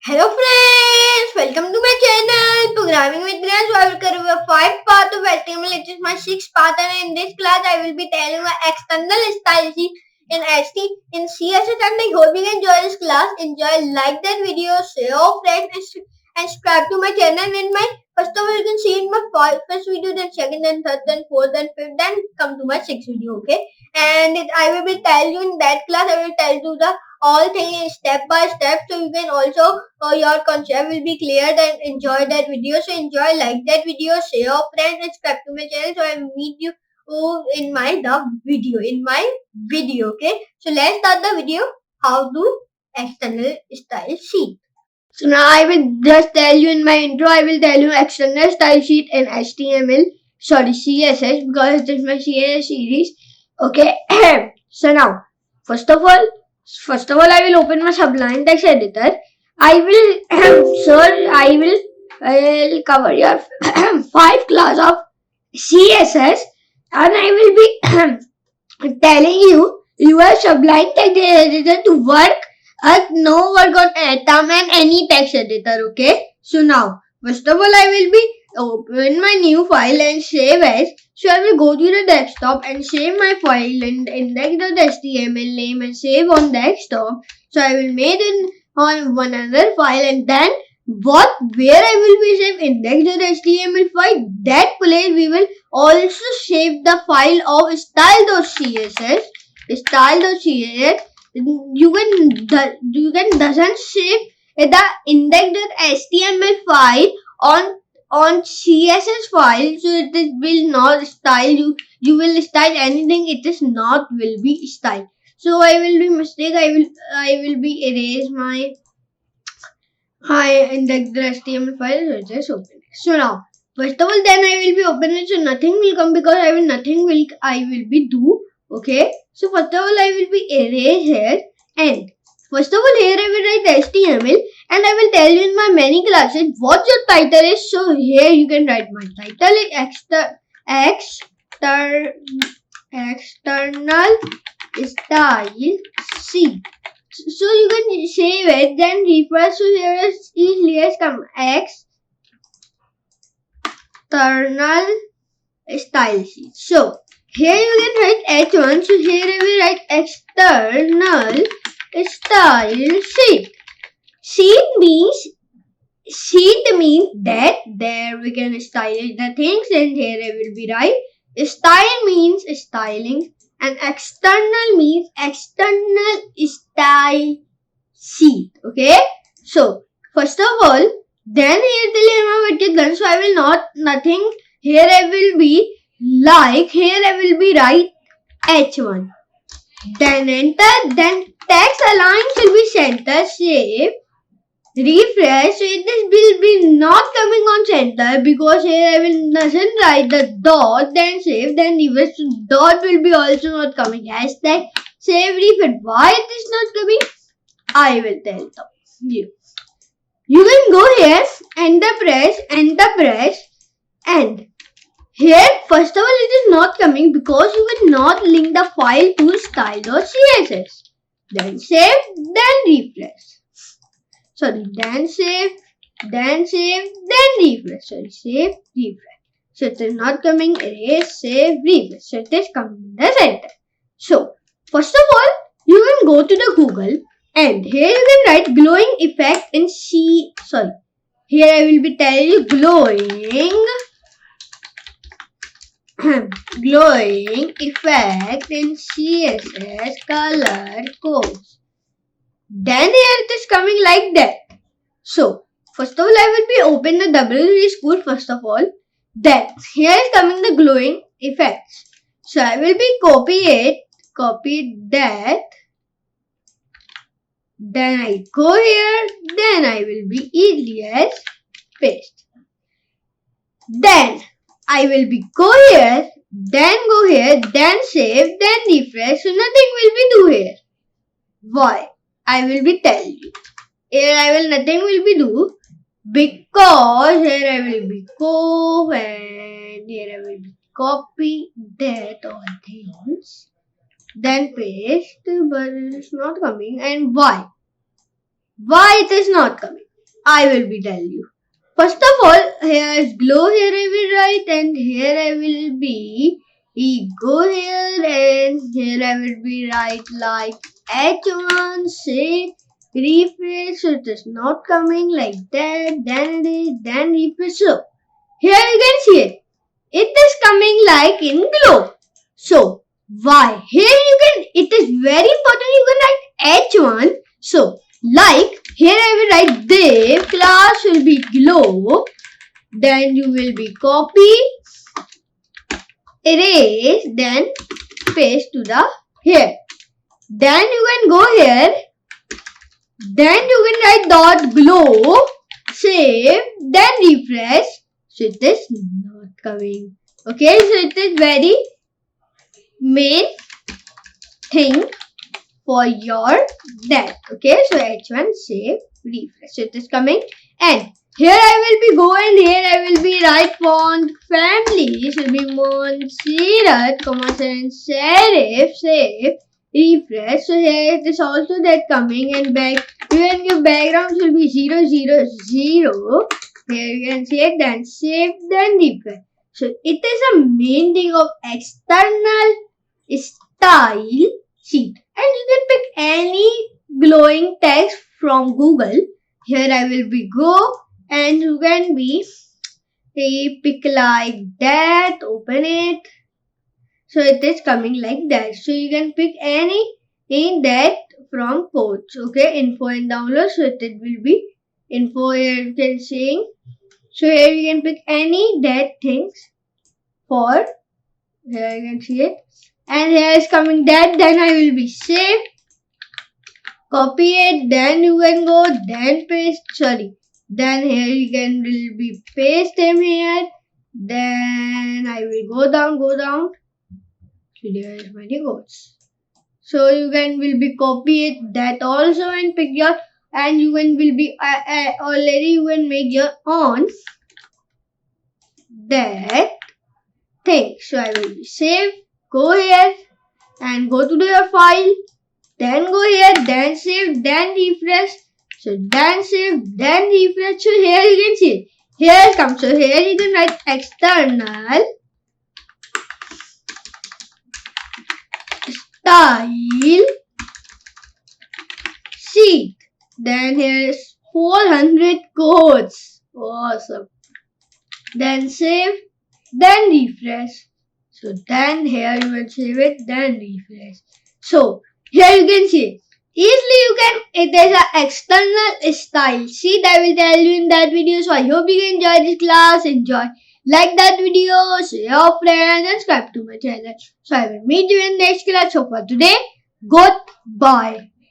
Hello friends, welcome to my channel Programming with Grants. So I will cover 5 parts of HTML. It is my 6th part, and in this class I will be telling my external style sheet in CSS, and I hope you enjoy this class. Enjoy, like that video, share your friends, and subscribe to my channel. And my first of all, you can see in my first video, then second, then third, then fourth, then fifth, then come to my 6th video. Okay, and I will be telling you in that class. I will tell you the all things step by step, so you can also your concept will be clear. Then enjoy that video. So enjoy, like that video, share your friends, and subscribe to my channel. So I meet you in my video. Okay, so let's start the video. How to external style sheet. So now I will just tell you in my intro. I will tell you external style sheet in CSS, because this is my CSS series. Okay. So now first of all, I will open my Sublime text editor. I will cover your 5 class of CSS, and I will be telling you your Sublime text editor to work. No work on Atom and any text editor. Okay. So now first of all, I will be open my new file and save as. So I will go to the desktop and save my file and index.html name and save on desktop. So I will make it on one other file, and then where I will be save index.html file, that place we will also save the file of style.css. Style.css. You can doesn't save the index.html file on CSS file, so it will not style you will style anything. It is not will be style. So I will be mistake. I will be erase my index.html file. So just open it. So now first of all, then I will be open it. So nothing will come, because I will be do. Okay. So first of all, I will be erase here, and first of all, here I will write HTML, and I will tell you in my many classes what your title is. So here you can write my title is external style sheet. So you can save it, then refresh. So here is easily as come external style sheet. So here you can write H1. So here I will write external style sheet. Sheet means that there we can style the things, and here I will be write style means styling, and external means external style sheet. Okay. So first of all, then here till will get done. So I will nothing. Here I will be here I will be write H1. Then enter. Then text align will be center, save, refresh. So it will be not coming on center, because here I will doesn't write the dot, then save, then refresh. So dot will be also not coming. Hashtag save, refresh. Why it is not coming? I will tell you. You can go here, enter press, and here first of all it is not coming because you will not link the file to style.css. Then save, then refresh. Then save, then refresh. Save, refresh. So it is not coming. Erase, save, refresh. So it is coming in the center. So first of all, you can go to the Google, and here you can write glowing effect in Here I will be telling you glowing effect in CSS color codes. Then here it is coming like that. So first of all, I will be open the WC school first of all. Then here is coming the glowing effects. So I will be copy that. Then I go here. Then I will be easily as paste. Then I will be go here, then save, then refresh. So nothing will be do here. Why? I will be tell you. Here nothing will be do, because here I will be go, and here I will be copy that all things. Then paste, but it is not coming. And why? Why it is not coming? I will be tell you. First of all, here is glow, here I will write, and here I will be go here, and here I will be write like H1, say refresh, so it is not coming like that, then it is, then refresh. So here you can see it. It is coming like in glow. So why? Here you can, it is very important, you can write H1. So like here I will write div class will be glow. Then you will be copy, erase, then paste to the here. Then you can go here. Then you can write dot glow, save, then refresh. So it is not coming. Okay, so it is very main thing for your that. Okay, so H1 save refresh. So it is coming, and here I will be go, and here I will be write font family should be Montserrat, serif, save refresh. So here it is also that coming, and back even your background should be 0 0 0. Here you can see it, then save, then refresh. So it is a main thing of external style sheet, and you can pick any glowing text from Google. Here I will be go, and you can be pick like that, open it. So it is coming like that. So you can pick any in that from codes. Okay, info and download. So it will be info here you can see. So here you can pick any that things for, here you can see it, and here is coming that, then I will be save, copy it, then you can go, then paste, then here you can will be paste them here, then I will go down, so there is many codes. So you can will be copy it that also, and pick your, and you can will be already you can make your own that thing. So I will be save, go here and go to your file, then go here, then save, then refresh. So then save, then refresh. So here you can see, here it comes. So here you can write external style sheet. Then here is 400 codes. Awesome. Then save, then refresh. So then here you will save it, then refresh. So here you can see easily you can, it is an external style sheet. I will tell you in that video. So I hope you enjoy this class. Enjoy, like that video, share your friends, and subscribe to my channel. So I will meet you in next class. So for today, goodbye.